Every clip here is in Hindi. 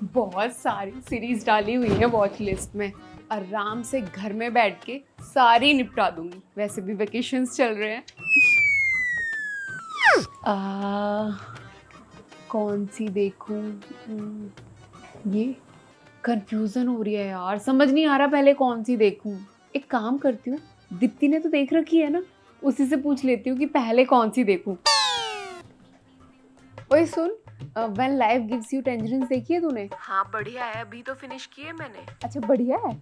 बहुत सारी सीरीज डाली हुई है वॉच लिस्ट में। आराम से घर में बैठ के सारी निपटा दूंगी। वैसे भी वेकेशंस चल रहे हैं। कौन सी देखूं? ये कंफ्यूजन हो रही है यार, समझ नहीं आ रहा पहले कौन सी देखूं। एक काम करती हूँ, दीप्ति ने तो देख रखी है ना, उसी से पूछ लेती हूँ कि पहले कौन सी देखूं। ओए सुन, व्हेन लाइफ गिव्स यू टेंजरिन्स देखी है तूने? हाँ बढ़िया है, अभी तो फिनिश की है मैंने। अच्छा बढ़िया है।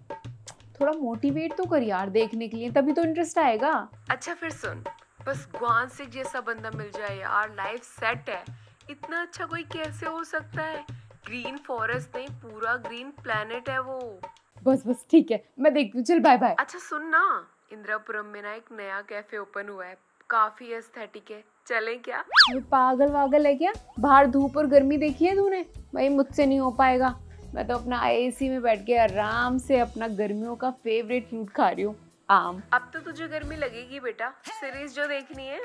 थोड़ा मोटिवेट तो कर यार देखने के लिए, तभी तो इंटरेस्ट आएगा। अच्छा फिर सुन, बस ग्वान सिख जैसा बंदा मिल जाए यार, लाइफ सेट है। इतना अच्छा कोई कैसे हो सकता है? ग्रीन फॉरेस्ट नहीं, पूरा ग्रीन प्लेनेट है वो। बस बस ठीक है, मैं देखती हूँ, चल बाय बाय। अच्छा सुन ना, इंदिरापुरम में ना एक नया कैफे ओपन हुआ है, काफी एस्थेटिक है, चलें क्या? अरे पागल वागल है क्या? बाहर धूप और गर्मी देखी है तूने? भाई मुझसे नहीं हो पाएगा। मैं तो अपना एसी में बैठ के आराम से अपना गर्मियों का फेवरेट फ्रूट खा रही हूँ, आम। अब तो तुझे गर्मी लगेगी बेटा, सीरीज जो देखनी है।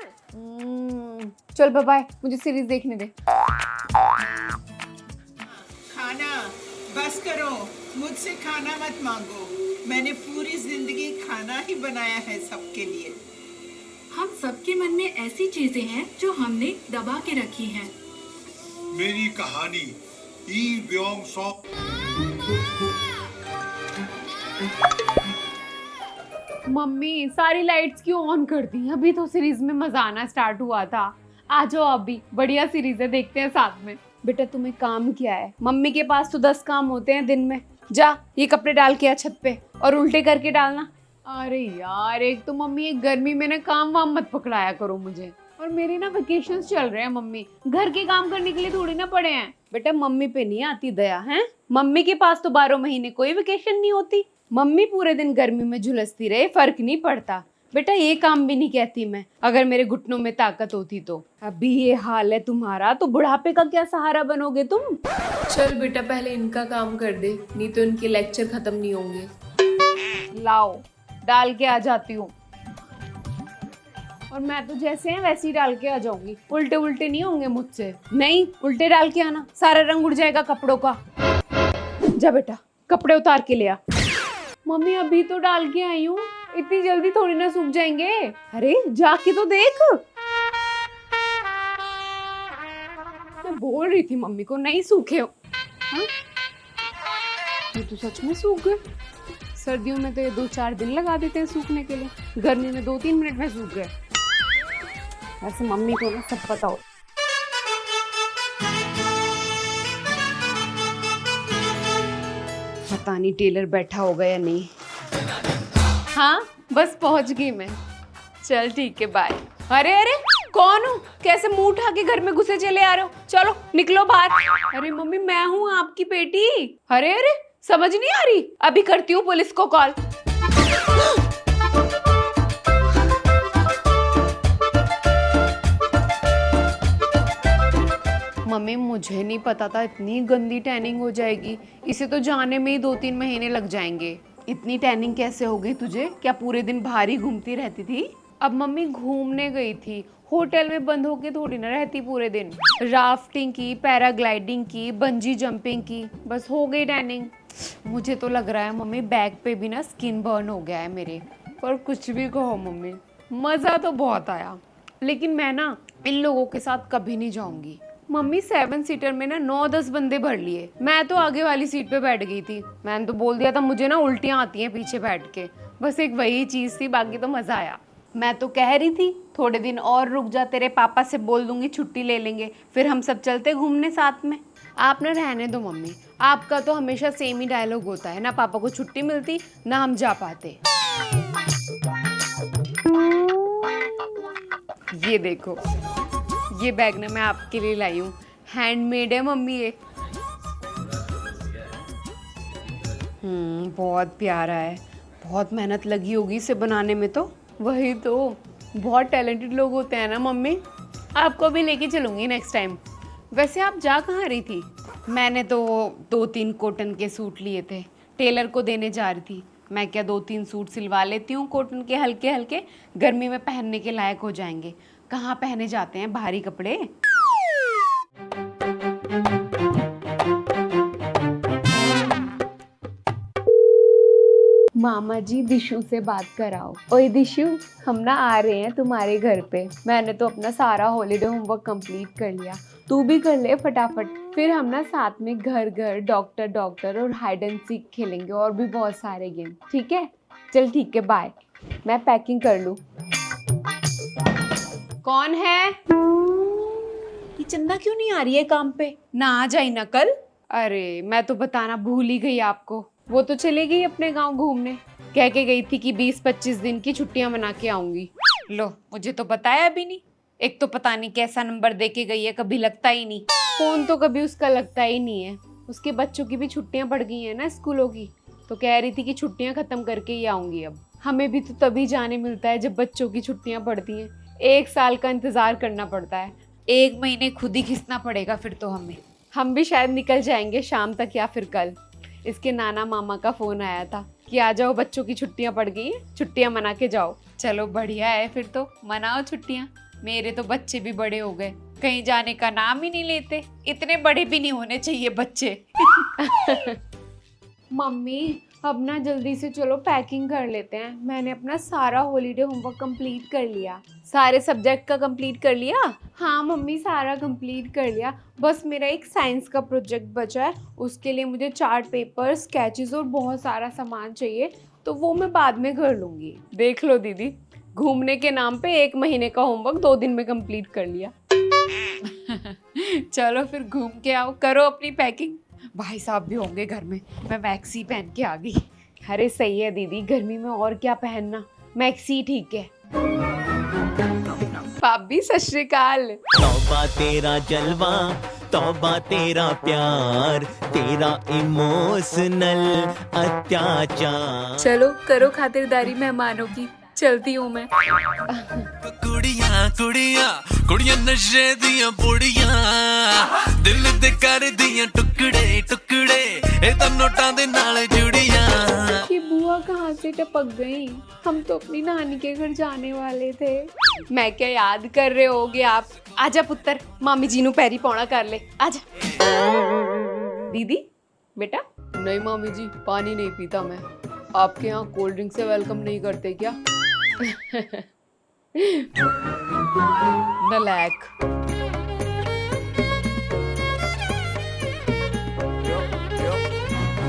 चल बाय बाय, मुझे सीरीज देखने दे। खाना बस करो, मुझसे खाना मत मांगो। मैंने पूरी जिंदगी खाना ही बनाया है सबके लिए। हम सबके मन में ऐसी चीजें हैं जो हमने दबा के रखी हैं। मेरी कहानी ई व्योंग सॉन्ग। मम्मी सारी लाइट्स क्यों ऑन कर दी? अभी तो सीरीज में मजा आना स्टार्ट हुआ था। आ जाओ, अभी बढ़िया सीरीज है, देखते हैं साथ में। बेटा तुम्हें काम क्या है? मम्मी के पास तो 10 काम होते हैं दिन में। जा ये कपड़े डाल के आ छत पे, और उल्टे करके डालना। अरे यार, एक तो मम्मी एक गर्मी में ना काम वाम मत पकड़ाया करो मुझे। और मेरे ना वेकेशंस चल रहे हैं मम्मी, घर के काम करने के लिए थोड़ी ना पड़े हैं। बेटा मम्मी पे नहीं आती दया है? मम्मी के पास तो 12 महीने कोई वेकेशन नहीं होती। मम्मी पूरे दिन गर्मी में झुलसती रहे, फर्क नहीं पड़ता। बेटा ये काम भी नहीं कहती मैं, अगर मेरे घुटनों में ताकत होती तो। अभी ये हाल है तुम्हारा, तो बुढ़ापे का क्या सहारा बनोगे तुम? चल बेटा पहले इनका काम कर दे, नहीं तो इनके लेक्चर खत्म नहीं होंगे। लाओ डाल के आ जाती हूँ। और मैं तो जैसे हैं वैसे ही डाल के आ जाऊंगी, उल्टे उल्टे नहीं होंगे मुझसे। नहीं उल्टे डाल के आना, सारा रंग उड़ जाएगा कपड़ों का। जा बेटा कपड़े उतार के ले आ। मम्मी अभी तो डाल के आई हूँ, इतनी जल्दी थोड़ी ना सूख जाएंगे। अरे जाके तो देख। मैं बोल रही थी मम्मी को नहीं सूखे हो। हाँ? ये तो सच में सूख गए। सर्दियों में तो ये 2-4 दिन लगा देते हैं सूखने के लिए, गर्मी में 2-3 मिनट में सूख गए। ऐसे मम्मी को ना सब पता हो। पता नहीं टेलर बैठा होगा या नहीं। हाँ बस पहुंच गई मैं। चल ठीक है बाय। अरे अरे कौन हो? कैसे मुंह उठा के घर में घुसे चले आ रहे हो? चलो निकलो बाहर। अरे मम्मी मैं हूँ आपकी बेटी। अरे अरे समझ नहीं आ रही? अभी करती हूँ पुलिस को कॉल। मम्मी मुझे नहीं पता था इतनी गंदी टैनिंग हो जाएगी। इसे तो जाने में ही 2-3 महीने लग जाएंगे। इतनी टैनिंग कैसे हो गई तुझे? क्या पूरे दिन बाहर ही घूमती रहती थी? अब मम्मी घूमने गई थी, होटल में बंद होके थोड़ी ना रहती पूरे दिन। राफ्टिंग की, पैराग्लाइडिंग की, बंजी जंपिंग की, बस हो गई टैनिंग। मुझे तो लग रहा है मम्मी बैक पे भी ना स्किन बर्न हो गया है मेरे। पर कुछ भी कहो मम्मी, मज़ा तो बहुत आया, लेकिन मैं ना इन लोगों के साथ कभी नहीं जाऊंगी। मम्मी 7 सीटर में ना 9-10 बंदे भर लिए, मैं तो आगे वाली सीट पे बैठ गई थी। मैंने तो बोल दिया था मुझे ना उल्टियाँ आती हैं पीछे बैठ के। बस एक वही चीज़ थी, बाकी तो मज़ा आया। मैं तो कह रही थी थोड़े दिन और रुक जा, तेरे पापा से बोल दूंगी छुट्टी ले लेंगे, फिर हम सब चलते घूमने साथ में। आप ना रहने दो मम्मी, आपका तो हमेशा सेम ही डायलॉग होता है ना, पापा को छुट्टी मिलती ना हम जा पाते। ये देखो, ये बैग ना मैं आपके लिए लाई हूँ, हैंडमेड है मम्मी ये। बहुत प्यारा है, बहुत मेहनत लगी होगी इसे बनाने में तो। वही तो, बहुत टैलेंटेड लोग होते हैं ना मम्मी। आपको भी लेके चलूंगी नेक्स्ट टाइम। वैसे आप जा कहाँ रही थी? मैंने तो 2-3 कॉटन के सूट लिए थे, टेलर को देने जा रही थी। मैं क्या 2-3 सूट सिलवा लेती हूँ कॉटन के, हल्के हल्के, गर्मी में पहनने के लायक हो जाएंगे। कहाँ पहने जाते हैं भारी कपड़े। मामा जी दिशु से बात कराओ। ओए दिशु, हम ना आ रहे हैं तुम्हारे घर पे। मैंने तो अपना सारा हॉलीडे होमवर्क कंप्लीट कर लिया, तू भी कर ले फटाफट। फिर हम ना साथ में घर घर, डॉक्टर डॉक्टर और हाइड एंड सीक खेलेंगे और भी बहुत सारे गेम, ठीक है? चल ठीक है, बाय। मैं पैकिंग कर लूँ। कौन है? ये चंदा क्यों नहीं आ रही है काम पे? ना आ जाए ना कल। अरे मैं तो बताना भूल ही गई आपको। वो तो चली गई अपने गांव घूमने, कह के गई थी कि 20-25 दिन की छुट्टियां मना के आऊंगी। लो, मुझे तो बताया भी नहीं। एक तो पता नहीं कैसा नंबर दे के गई है, कभी लगता ही नहीं। फोन तो कभी उसका लगता ही नहीं है। उसके बच्चों की भी छुट्टियां पड़ गई हैं ना स्कूलों की, तो कह रही थी कि छुट्टियां खत्म करके ही आऊंगी अब। हमें भी तो तभी जाने मिलता है जब बच्चों की छुट्टियां पड़ती हैं। 1 साल का इंतजार करना पड़ता है, 1 महीने खुद ही खिसना पड़ेगा फिर तो हमें। हम भी शायद निकल जाएंगे शाम तक या फिर कल। इसके नाना मामा का फोन आया था कि आ जाओ, बच्चों की छुट्टियां पड़ गई हैं, छुट्टियां मना के जाओ। चलो बढ़िया है, फिर तो मनाओ छुट्टियां। मेरे तो बच्चे भी बड़े हो गए, कहीं जाने का नाम ही नहीं लेते। इतने बड़े भी नहीं होने चाहिए बच्चे। मम्मी, अब ना जल्दी से चलो पैकिंग कर लेते हैं। मैंने अपना सारा हॉलीडे होमवर्क कंप्लीट कर लिया। सारे सब्जेक्ट का कंप्लीट कर लिया? हाँ मम्मी, सारा कंप्लीट कर लिया। बस मेरा एक साइंस का प्रोजेक्ट बचा है, उसके लिए मुझे चार्ट पेपर, स्केचेस और बहुत सारा सामान चाहिए, तो वो मैं बाद में कर लूँगी। देख लो दीदी, घूमने के नाम पे 1 महीने का होमवर्क 2 दिन में कंप्लीट कर लिया। चलो फिर घूम के आओ, करो अपनी पैकिंग। भाई साहब भी होंगे घर में, मैं मैक्सी पहन के आ गई। अरे सही है दीदी, गर्मी में और क्या पहनना, मैक्सी ठीक है। भाभी सत श्री अकाल। तौबा तेरा जलवा, तौबा तेरा प्यार, तेरा इमोशनल अत्याचार। चलो करो खातिरदारी मेहमानों की, चलती हूँ मैं। कुड़ियां कुड़ियां कुड़ियां नशे दियां पुड़ियां, दिल दे कर दियां टुकड़े टुकड़े, ए तो नोटां दे नाल जुड़ियां। कि बुआ कहाँ से टपक गई? हम तो अपनी नानी के घर जाने वाले थे। मैं क्या याद कर रहे होगे आप? आजा पुत्र, मामी जी नू पैरी पौना कर ले, आजा। दीदी बेटा। नहीं मामी जी, पानी नहीं पीता मैं। आपके यहाँ कोल्ड ड्रिंक से वेलकम नहीं करते क्या? नलायक।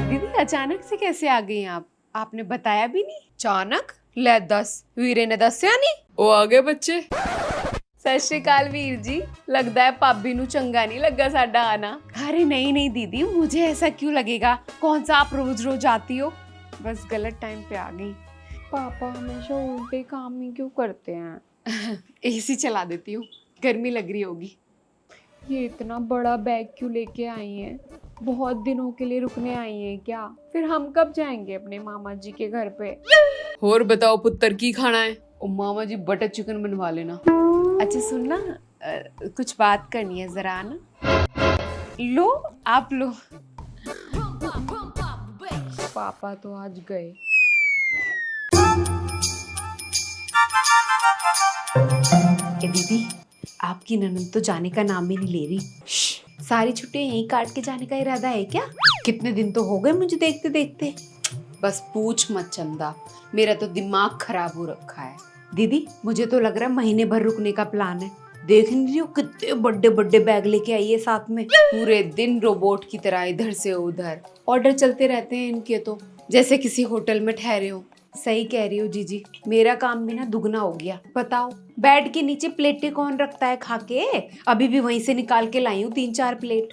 दीदी अचानक से कैसे आ गई आप? आपने बताया भी नहीं। अचानक? ले दस, वीरे ने दस्या नहीं? ओ आ गए बच्चे। सत श्री अकाल वीर जी। लगता है भाभी नू चंगा नहीं लगा साडा आना। अरे नहीं नहीं दीदी, मुझे ऐसा क्यों लगेगा? कौन सा आप रोज रोज आती हो? बस गलत टाइम पे आ गई। पापा हमेशा उल्टे काम ही क्यों करते हैं? एसी चला देती हूँ, गर्मी लग रही होगी। ये इतना बड़ा बैग क्यों लेके आई हैं? बहुत दिनों के लिए रुकने आई हैं क्या? फिर हम कब जाएंगे अपने मामा जी के घर पे? और बताओ पुत्र की खाना है? ओ मामा जी बटर चिकन बनवा लेना। अच्छा सुनना, कुछ बात करनी है जरा ना। लो आप लो। पापा तो आज गए। दीदी आपकी ननद तो जाने का नाम ही नहीं ले रही। सारी छुट्टियां यहीं काट के जाने का इरादा है क्या? कितने दिन तो हो गए मुझे देखते देखते। बस पूछ मत चंदा, मेरा तो दिमाग खराब हो रखा है। दीदी मुझे तो लग रहा है महीने भर रुकने का प्लान है। देख नहीं रही हो कितने बड़े बड़े बैग लेके आई है साथ में। पूरे दिन रोबोट की तरह इधर से उधर ऑर्डर चलते रहते हैं इनके, तो जैसे किसी होटल में ठहरे हो। सही कह रही हो जीजी, मेरा काम भी ना दुगना हो गया। बताओ बेड के नीचे प्लेटें कौन रखता है खा के? अभी भी वहीं से निकाल के लाई हूँ 3-4 प्लेट।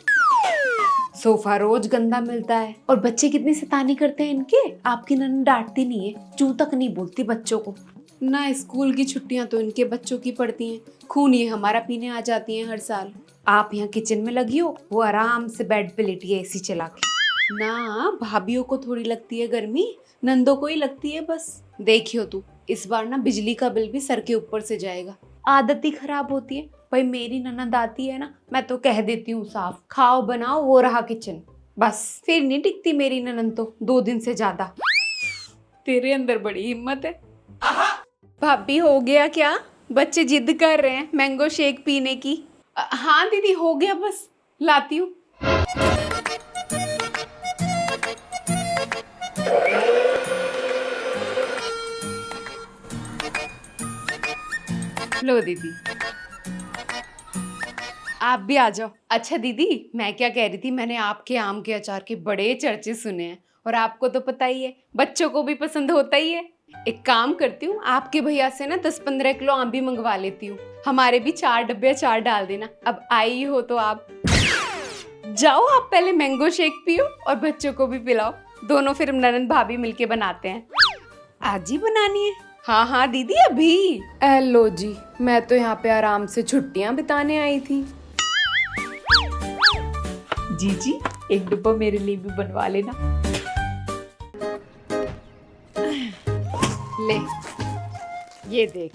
सोफा रोज गंदा मिलता है। और बच्चे कितनी शैतानी करते हैं इनके। आपकी ननद डांटती नहीं है, चू तक नहीं बोलती बच्चों को ना। स्कूल की छुट्टियां तो इनके बच्चों की पड़ती हैं, खून ये हमारा पीने आ जाती हैं हर साल। आप यहाँ किचन में लगी हो, वो आराम से बेड पे लेटी है एसी चला के। ना भाभीियों को थोड़ी लगती है गर्मी, नंदों को ही लगती है बस। देखियो तू, इस बार ना बिजली का बिल भी सर के ऊपर से जाएगा। आदत ही खराब होती है भाई। मेरी ननद आती है ना, मैं तो कह देती हूँ साफ, खाओ बनाओ वो रहा किचन, बस। फिर नहीं टिकती मेरी ननद तो 2 दिन से ज्यादा। तेरे अंदर बड़ी हिम्मत है। भाभी हो गया क्या? बच्चे जिद कर रहे हैं मैंगो शेक पीने की। हाँ दीदी हो गया, बस लाती हूँ। लो दीदी, आप भी आ जाओ। अच्छा दीदी, मैं क्या कह रही थी, मैंने आपके आम के अचार के बड़े चर्चे सुने हैं और आपको तो पता ही है बच्चों को भी पसंद होता ही है। एक काम करती हूँ, आपके भैया से ना 10-15 किलो आम भी मंगवा लेती हूँ। हमारे भी 4 डब्बे अचार डाल देना। अब आई हो तो आप जाओ, आप पहले मैंगो शेक पियो और बच्चों को भी पिलाओ। दोनों फिर ननंद भाभी मिलके बनाते हैं। आज ही बनानी है? हाँ हाँ दीदी, अभी। हेलो जी, मैं तो यहाँ पे आराम से छुट्टियाँ बिताने आई थी। जी जी, एक डिब्बा मेरे लिए भी बनवा लेना। ले, ये देख,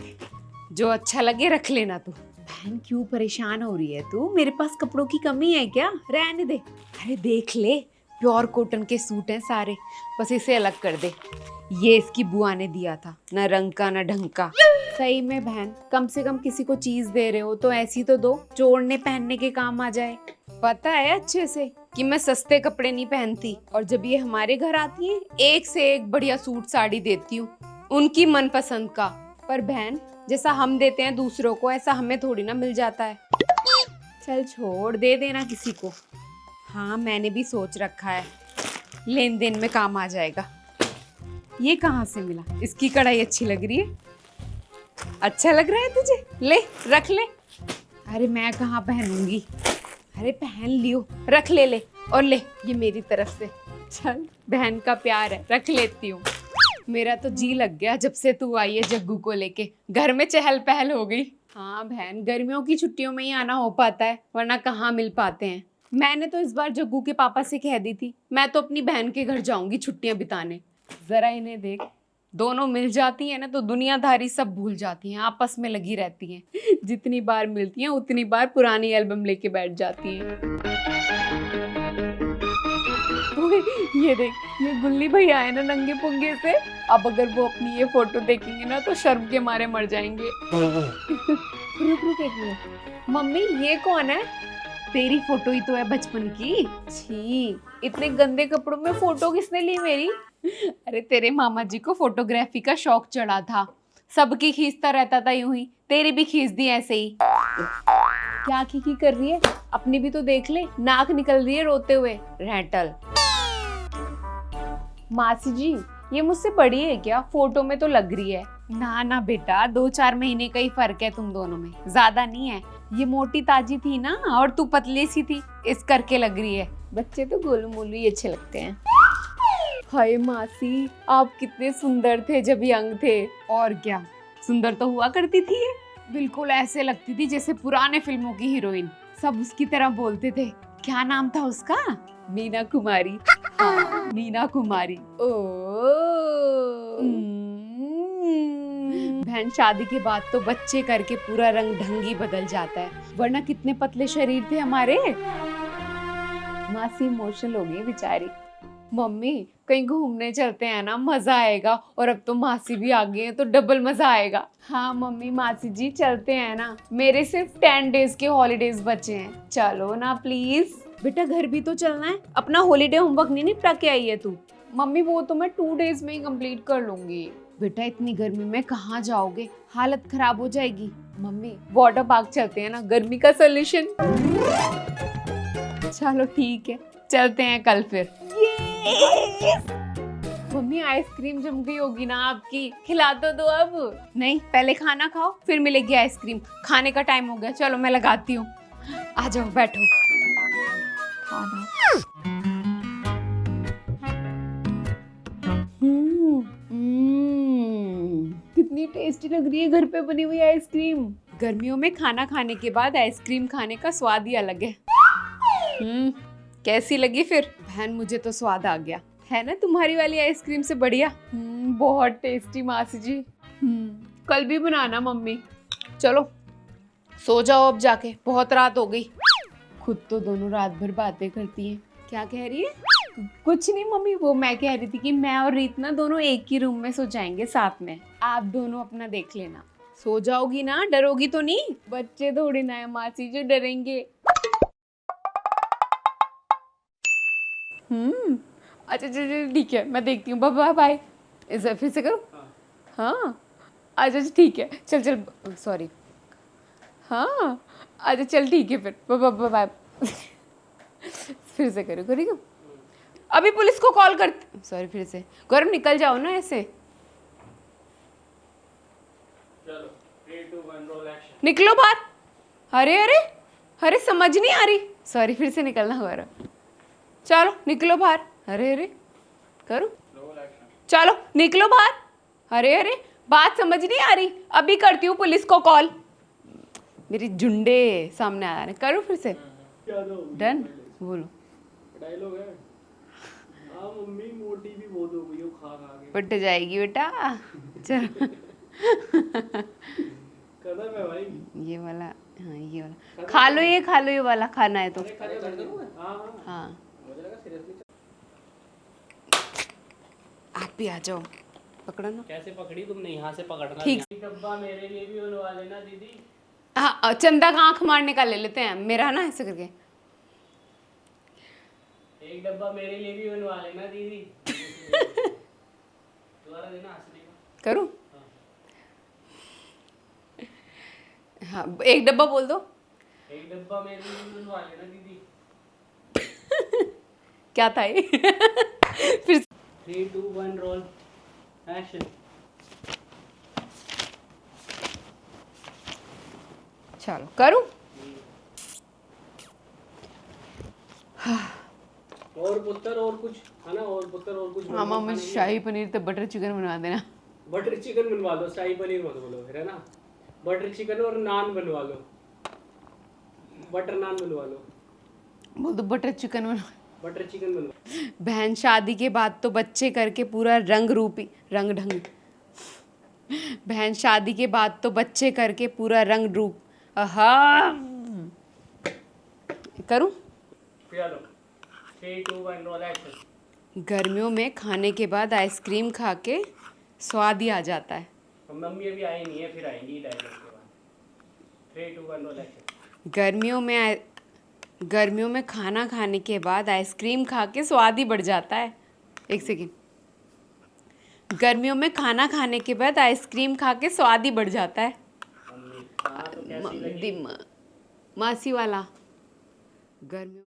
जो अच्छा लगे रख लेना तू। बहन क्यों परेशान हो रही है तू? मेरे पास कपड़ों की कमी है क्या? रहने दे। अरे देख ले, प्योर कॉटन के सूट हैं सारे, बस इसे अलग कर दे। ये इसकी बुआ ने दिया था, ना रंग का ना ढंग का। सही में बहन, कम से कम किसी को चीज दे रहे हो तो ऐसी तो दो जो ओढ़ने पहनने के काम आ जाए। पता है अच्छे से कि मैं सस्ते कपड़े नहीं पहनती, और जब ये हमारे घर आती हैं एक से एक बढ़िया सूट साड़ी देती हूँ, उनकी मनपसंद का। पर बहन, जैसा हम देते हैं दूसरों को, ऐसा हमें थोड़ी ना मिल जाता है। चल छोड़, दे देना किसी को। हाँ, मैंने भी सोच रखा है, लेन देन में काम आ जाएगा। ये कहाँ से मिला? इसकी कढ़ाई अच्छी लग रही है। अच्छा लग रहा है तुझे? ले रख ले। अरे मैं कहाँ पहनूंगी। अरे पहन लियो, रख ले। ले और ले, ये मेरी तरफ से। चल, बहन का प्यार है, रख लेती हूँ। मेरा तो जी लग गया जब से तू आई है जग्गू को लेके, घर में चहल पहल हो गई। हाँ बहन, गर्मियों की छुट्टियों में ही आना हो पाता है, वरना कहाँ मिल पाते हैं। मैंने तो इस बार जग्गू के पापा से कह दी थी, मैं तो अपनी बहन के घर जाऊंगी छुट्टियां बिताने। जरा इन्हें देख, दोनों मिल जाती हैं ना तो दुनियादारी सब भूल जाती हैं, आपस में लगी रहती हैं। जितनी बार मिलती हैं उतनी बार पुरानी एल्बम लेके बैठ जाती हैं। ये देख, ये गुल्ली भैया है ना नंगे पुंगे से, अब अगर वो अपनी ये फोटो देखेंगे ना तो शर्म के मारे मर जाएंगे। रुक एक मिनट, मम्मी ये कौन है? तेरी फोटो ही तो है बचपन की। छी, इतने गंदे कपड़ों में फोटो किसने ली मेरी? अरे तेरे मामा जी को फोटोग्राफी का शौक चढ़ा था, सबकी खींचता रहता था यूं ही, तेरी भी खींच दी ऐसे ही। क्या खींची कर रही है? अपनी भी तो देख ले, नाक निकल रही है रोते हुए, रैटल। मासी जी, ये मुझसे बड़ी है क्या? फोटो में तो लग रही है। ना ना बेटा, 2-4 महीने का ही फर्क है तुम दोनों में, ज्यादा नहीं है। ये मोटी ताजी थी ना और तू पतली सी थी, इस करके लग रही है। बच्चे तो गोलू मोलू ही अच्छे लगते हैं। हाय मासी, आप कितने सुंदर थे जब यंग थे। और क्या, सुंदर तो हुआ करती थी ये, बिल्कुल ऐसे लगती थी जैसे पुराने फिल्मों की हीरोइन। सब उसकी तरह बोलते थे। क्या नाम था उसका? मीना कुमारी। हाँ, मीना कुमारी। ओ बहन, शादी के बाद तो बच्चे करके पूरा रंग ढंग ही बदल जाता है, वरना कितने पतले शरीर थे हमारे। मासी इमोशनल हो गई बेचारी। मम्मी कहीं घूमने चलते हैं ना, मजा आएगा। और अब तो मासी भी आ गई है तो डबल मजा आएगा। हाँ मम्मी, मासी जी चलते हैं ना, मेरे सिर्फ 10 डेज के हॉलीडेज बचे हैं, चलो ना प्लीज। बेटा घर भी तो चलना है, अपना हॉलीडे होमवर्क नहीं निपटा के आई है तू? मम्मी वो तो मैं 2 डेज में ही कंप्लीट कर लूंगी। बेटा इतनी गर्मी में कहाँ जाओगे, हालत खराब हो जाएगी। मम्मी वाटर पार्क चलते हैं ना, गर्मी का सोल्यूशन। चलो ठीक है, चलते हैं कल फिर। मम्मी आइसक्रीम जम गई होगी ना आपकी, खिला तो दो अब। नहीं, पहले खाना खाओ फिर मिलेगी आइसक्रीम। खाने का टाइम हो गया, चलो मैं लगाती हूँ। आ जाओ बैठो। खाना कितनी टेस्टी लग रही है घर पे बनी हुई आइसक्रीम। गर्मियों में खाना खाने के बाद आइसक्रीम खाने का स्वाद ही अलग है। कैसी लगी फिर? बहन मुझे तो स्वाद आ गया, है ना तुम्हारी वाली आइसक्रीम से बढ़िया। बहुत टेस्टी मासी जी। कल भी बनाना मम्मी। चलो सो जाओ अब जाके, बहुत रात हो गई। खुद तो दोनों रात भर बातें करती हैं। क्या कह रही है? कुछ नहीं मम्मी, वो मैं कह रही थी कि मैं और रीत ना दोनों एक ही रूम में सो जाएंगे साथ में, आप दोनों अपना देख लेना। सो जाओगी ना, डरोगी तो नहीं? बच्चे थोड़ी ना है मासी जो डरेंगे। अच्छा ठीक है, मैं देखती हूँ। Bye bye. इसे फिर से करो। हाँ अच्छा ठीक है, चल सॉरी। हाँ अच्छा चल ठीक है फिर बाय बाय फिर से करो करेगा अभी पुलिस को कॉल कर सॉरी फिर से गौरव निकल जाओ ना ऐसे चलो 3 2 1 रोल एक्शन निकलो बाहर अरे अरे अरे समझ नहीं आ रही सॉरी फिर से निकलना गौरव चलो निकलो बाहर अरे अरे करो रोल एक्शन चलो निकलो बाहर अरे अरे बात समझ नहीं आ रही अभी करती हूँ पुलिस को कॉल मेरी झुंडे सामने आ रहे हैं करो फिर से क्या दो डन बोलो डायलॉग है हाँ मम्मी मोटी भी बहुत हो गई हो खा खा के पिट जाएगी बेटा चलो कदम है भाई ये वाला हाँ ये वाला खा लो ये वाला खाना है तो खड़े कर दो हाँ हाँ हाँ मुझे लगा सीरियसली आप भी आ जाओ पकड़ो ना कैसे पकड़ी तुमने यहाँ से पकड़ना ठीक। एक डब्बा मेरे लिए भी बनवा लेना दीदी हाँ चंदा का आँख मारने का ले लेते हैं मेरा ना ऐसे करके एक डब्बा मेरे लिए भी बनवा लेना दीदी दोबारा देना हंसने का करूँ हाँ एक डब्बा बोल दो एक डब्बा मेरे लिए भी बनवा लेना दीदी क्या था ये फिर 3 2 1 रोल एक्शन चलो करूँ और पुत्र और कुछ है ना और पुत्र और कुछ मामा मुझे शाही पनीर तो बटर चिकन बना देना बटर चिकन बनवा लो शाही पनीर मत बोलो फिर है ना बटर चिकन और नान बनवा लो बटर नान बनवा लो बोल दो बटर चिकन बना बटर चिकन बनवा बहन शादी के बाद तो बच्चे करके पूरा रंग ढंग बहन शादी के बाद तो बच्चे करके पूरा रंग रूप आहा करूं चलो 3 2 1 रोल एक्शन गर्मियों में खाने के बाद आइसक्रीम खा के स्वाद ही आ जाता है मम्मी अभी आई नहीं है फिर आएंगी डायलॉग के बाद 3 2 1 रोल एक्शन गर्मियों में खाना खाने के बाद आइसक्रीम खा के स्वाद ही बढ़ जाता है एक सेकेंड गर्मियों में खाना खाने के बाद आइसक्रीम खा के स्वाद ही बढ़ जाता है मम्मी हाँ तो कैसी लगी मासी वाला गर्मियों